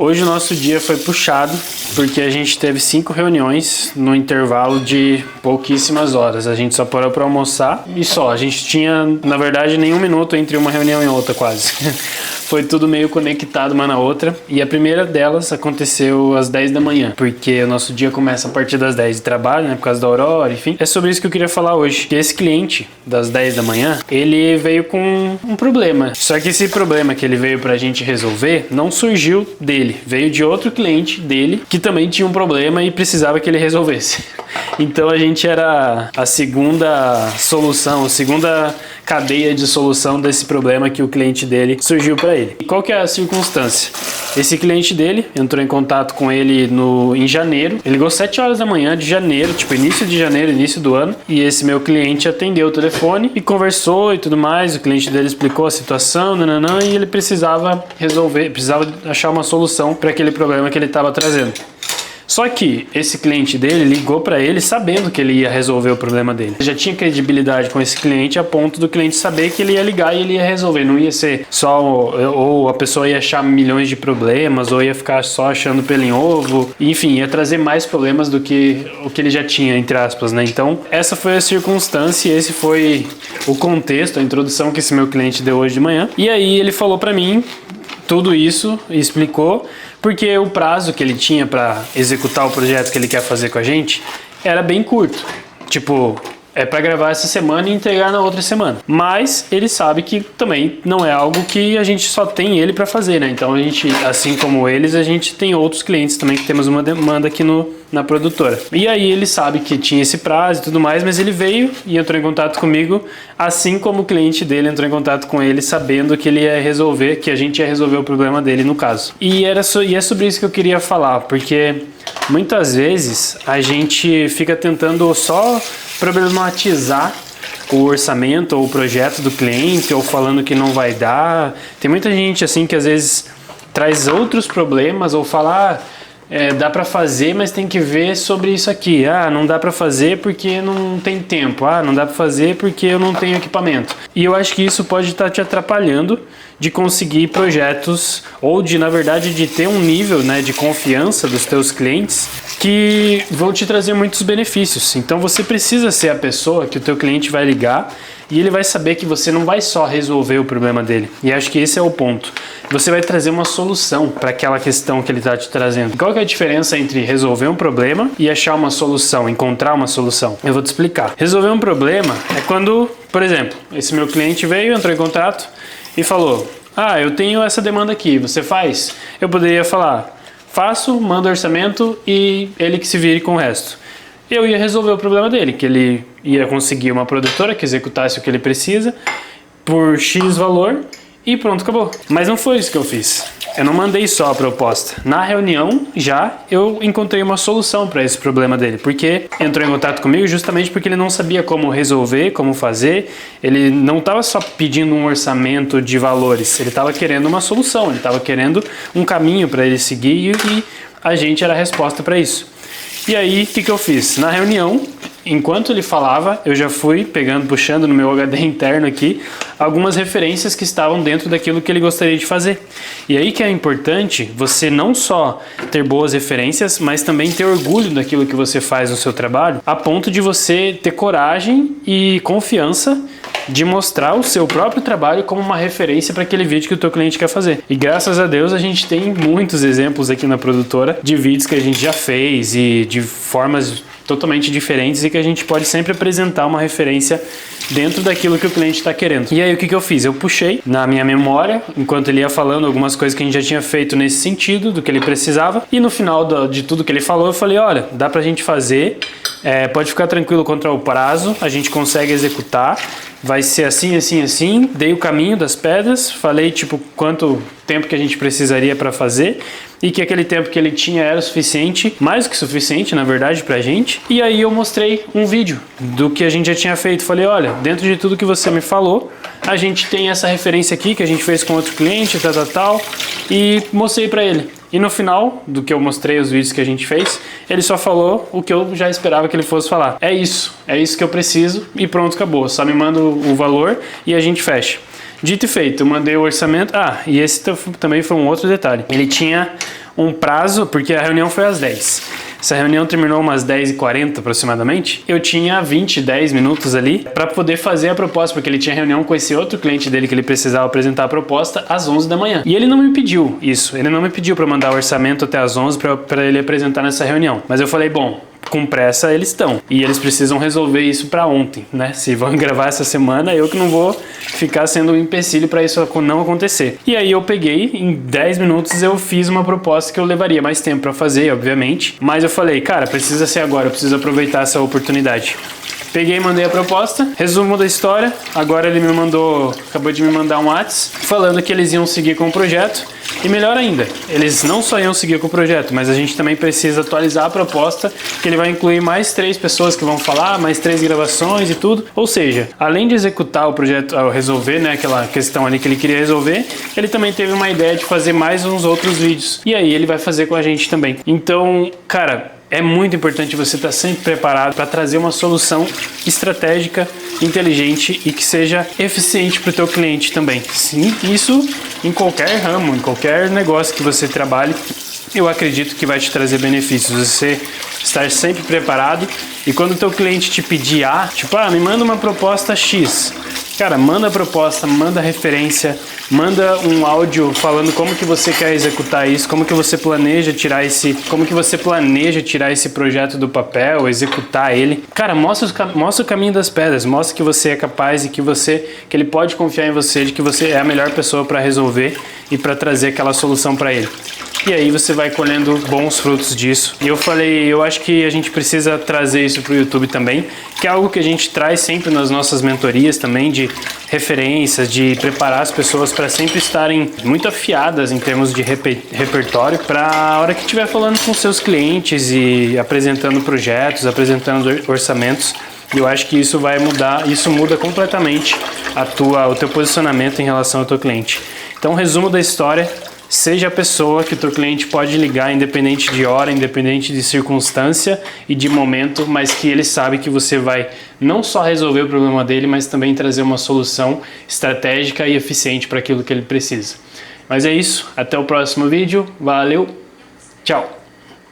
Hoje o nosso dia foi puxado, porque a gente teve 5 reuniões no intervalo de pouquíssimas horas. A gente só parou para almoçar e só. A gente tinha, na verdade, nenhum minuto entre uma reunião e outra quase. Foi tudo meio conectado uma na outra. E a primeira delas aconteceu às 10 da manhã, porque o nosso dia começa a partir das 10 de trabalho, né, por causa da aurora, enfim. É sobre isso que eu queria falar hoje. Que esse cliente das 10 da manhã, ele veio com um problema. Só que esse problema que ele veio pra gente resolver não surgiu dele. Veio de outro cliente dele que também tinha um problema e precisava que ele resolvesse. Então a gente era a segunda solução, a segunda cadeia de solução desse problema que o cliente dele surgiu para ele. E qual que é a circunstância? Esse cliente dele entrou em contato com ele em janeiro. Ele ligou 7 horas da manhã de janeiro, tipo início de janeiro, início do ano. E esse meu cliente atendeu o telefone e conversou e tudo mais. O cliente dele explicou a situação, e ele precisava resolver, precisava achar uma solução para aquele problema que ele estava trazendo. Só que esse cliente dele ligou para ele sabendo que ele ia resolver o problema dele. Ele já tinha credibilidade com esse cliente a ponto do cliente saber que ele ia ligar e ele ia resolver. Não ia ser só, ou a pessoa ia achar milhões de problemas, ou ia ficar só achando pelo em ovo. Enfim, ia trazer mais problemas do que o que ele já tinha, entre aspas, né? Então, essa foi a circunstância e esse foi o contexto, a introdução que esse meu cliente deu hoje de manhã. E aí ele falou para mim tudo isso e explicou, porque o prazo que ele tinha para executar o projeto que ele quer fazer com a gente era bem curto. Tipo, é para gravar essa semana e entregar na outra semana. Mas ele sabe que também não é algo que a gente só tem ele para fazer, né? Então a gente, assim como eles, a gente tem outros clientes também que temos uma demanda aqui na produtora. E aí ele sabe que tinha esse prazo e tudo mais, mas ele veio e entrou em contato comigo, assim como o cliente dele entrou em contato com ele, sabendo que ele ia resolver, que a gente ia resolver o problema dele no caso. E é sobre isso que eu queria falar, porque muitas vezes a gente fica tentando só problematizar o orçamento ou o projeto do cliente, ou falando que não vai dar. Tem muita gente assim que às vezes traz outros problemas ou fala, dá para fazer, mas tem que ver sobre isso aqui. Não dá para fazer porque não tem tempo. Não dá para fazer porque eu não tenho equipamento. E eu acho que isso pode estar te atrapalhando de conseguir projetos ou de, na verdade, de ter um nível, né, de confiança dos teus clientes que vão te trazer muitos benefícios. Então você precisa ser a pessoa que o teu cliente vai ligar e ele vai saber que você não vai só resolver o problema dele. E acho que esse é o ponto. Você vai trazer uma solução para aquela questão que ele está te trazendo. Qual que é a diferença entre resolver um problema e achar uma solução, encontrar uma solução? Eu vou te explicar. Resolver um problema é quando, por exemplo, esse meu cliente veio, entrou em contato e falou, eu tenho essa demanda aqui, você faz? Eu poderia falar, faço, mando orçamento e ele que se vire com o resto. Eu ia resolver o problema dele, que ele ia conseguir uma produtora que executasse o que ele precisa por X valor e pronto, acabou. Mas não foi isso que eu fiz. Eu não mandei só a proposta. Na reunião, eu encontrei uma solução para esse problema dele, porque entrou em contato comigo justamente porque ele não sabia como resolver, como fazer. Ele não estava só pedindo um orçamento de valores, ele estava querendo uma solução, ele estava querendo um caminho para ele seguir e a gente era a resposta para isso. E aí, o que eu fiz? Na reunião, enquanto ele falava, eu já fui puxando no meu HD interno aqui, algumas referências que estavam dentro daquilo que ele gostaria de fazer. E aí que é importante você não só ter boas referências, mas também ter orgulho daquilo que você faz no seu trabalho, a ponto de você ter coragem e confiança de mostrar o seu próprio trabalho como uma referência para aquele vídeo que o teu cliente quer fazer. E graças a Deus a gente tem muitos exemplos aqui na produtora de vídeos que a gente já fez e de formas totalmente diferentes e que a gente pode sempre apresentar uma referência dentro daquilo que o cliente está querendo. E aí o que eu fiz? Eu puxei na minha memória, enquanto ele ia falando algumas coisas que a gente já tinha feito nesse sentido, do que ele precisava, e no final de tudo que ele falou, eu falei, olha, dá pra gente fazer, pode ficar tranquilo quanto ao prazo, a gente consegue executar, vai ser assim, assim, assim, dei o caminho das pedras, falei tipo quanto tempo que a gente precisaria para fazer e que aquele tempo que ele tinha era suficiente, mais do que suficiente na verdade pra gente. E aí eu mostrei um vídeo do que a gente já tinha feito, falei, olha, dentro de tudo que você me falou, a gente tem essa referência aqui que a gente fez com outro cliente, tal, e mostrei pra ele. E no final do que eu mostrei, os vídeos que a gente fez, ele só falou o que eu já esperava que ele fosse falar. É isso que eu preciso e pronto, acabou. Só me manda o valor e a gente fecha. Dito e feito, eu mandei o orçamento. E esse também foi um outro detalhe. Ele tinha um prazo, porque a reunião foi às 10. Essa reunião terminou umas 10h40 aproximadamente. Eu tinha 10 minutos ali para poder fazer a proposta, porque ele tinha reunião com esse outro cliente dele que ele precisava apresentar a proposta às 11 da manhã. E ele não me pediu isso, ele não me pediu para mandar o orçamento até às 11 para ele apresentar nessa reunião. Mas eu falei, bom, com pressa eles estão. E eles precisam resolver isso para ontem, né? Se vão gravar essa semana, eu que não vou ficar sendo um empecilho para isso não acontecer. E aí eu peguei, em 10 minutos eu fiz uma proposta que eu levaria mais tempo para fazer, obviamente. Mas eu falei, cara, precisa ser agora, eu preciso aproveitar essa oportunidade. Peguei e mandei a proposta, resumo da história. Agora ele acabou de me mandar um WhatsApp falando que eles iam seguir com o projeto. E melhor ainda, eles não só iam seguir com o projeto, mas a gente também precisa atualizar a proposta, que ele vai incluir mais 3 pessoas que vão falar, mais 3 gravações e tudo. Ou seja, além de executar o projeto, resolver, né, aquela questão ali que ele queria resolver, ele também teve uma ideia de fazer mais uns outros vídeos. E aí ele vai fazer com a gente também. Então, cara, é muito importante você estar sempre preparado para trazer uma solução estratégica, inteligente e que seja eficiente para o teu cliente também. Sim, isso em qualquer ramo, em qualquer negócio que você trabalhe, eu acredito que vai te trazer benefícios. Você estar sempre preparado e quando o teu cliente te pedir tipo, me manda uma proposta X. Cara, manda a proposta, manda a referência, manda um áudio falando como que você quer executar isso, como que você planeja tirar esse projeto do papel, executar ele. Cara, mostra o caminho das pedras, mostra que você é capaz e que ele pode confiar em você, de que você é a melhor pessoa para resolver e para trazer aquela solução para ele. E aí você vai colhendo bons frutos disso. E eu acho que a gente precisa trazer isso para o YouTube também, que é algo que a gente traz sempre nas nossas mentorias também, de referências, de preparar as pessoas para sempre estarem muito afiadas em termos de repertório, para a hora que estiver falando com seus clientes e apresentando projetos, apresentando orçamentos. E eu acho que isso vai mudar, isso muda completamente o teu posicionamento em relação ao teu cliente. Então, resumo da história: seja a pessoa que o teu cliente pode ligar independente de hora, independente de circunstância e de momento, mas que ele sabe que você vai não só resolver o problema dele, mas também trazer uma solução estratégica e eficiente para aquilo que ele precisa. Mas é isso, até o próximo vídeo, valeu, tchau!